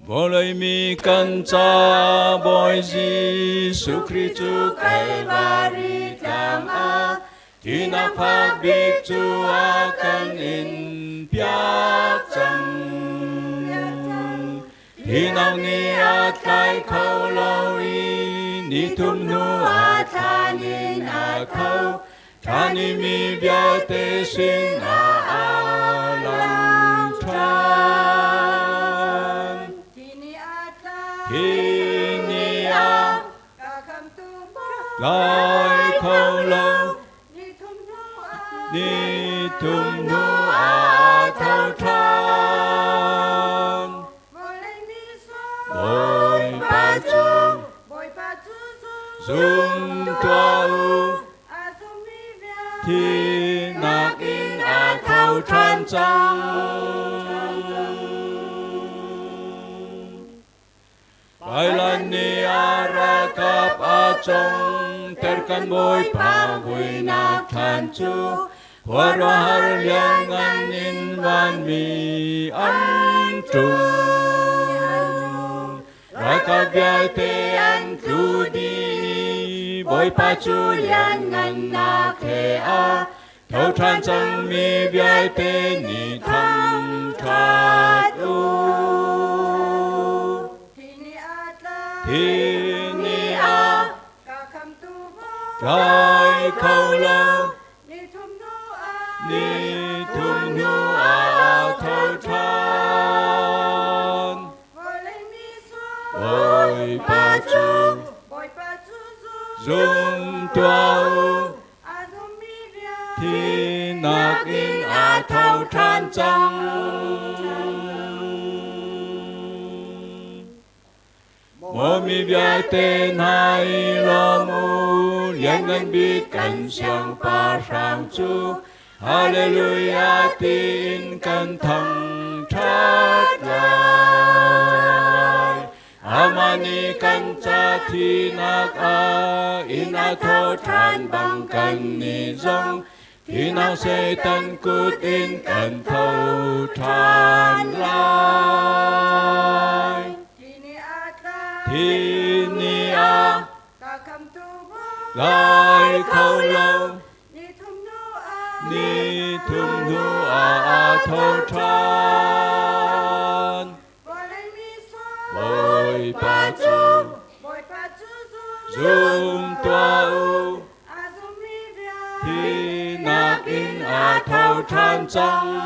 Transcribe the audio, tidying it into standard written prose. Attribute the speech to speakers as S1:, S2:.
S1: Vô lời mi cần cha bồi Giêsu Christu Calvary tam a thì na pháp biết Chúa cần in biếc chân thì nào ni a khai khâu lâu y ni thum nu a than in a khâu than ni mi biếc tê xin a lang tran thì ni a khai khâu lâu ni thum nu a thâu tran bồi ba chu zoom tua u thì nạc in a thâu tran trăng bài lan ni a ra cáp a trong terkan bồi pa vui nạc than chu hoa roa har liang an in van mi an trung ra cáp bia te an tu đi bồi pa chu liang an na khe a thâu tran trăng mi bia te ni thăm thoát u thì ni a trái khâu lâu ni thum nu a thâu tran bồi pa chu zoom tua u thì nạc in a thâu tran trăng mô mi bia tên hai lo mu liên ngân bi cần siang pa sang chu Hallelujah tin cần thằng thất lại Amani cần cha thi nạc a in a thô tran bằng cần ni dông thì nào sẽ tân cút in cần thâu tran lại thì ni a lại khâu lâu ni thum nu a thâu tran bồi pa chu zoom tua u thì nạc in a thâu tran trăng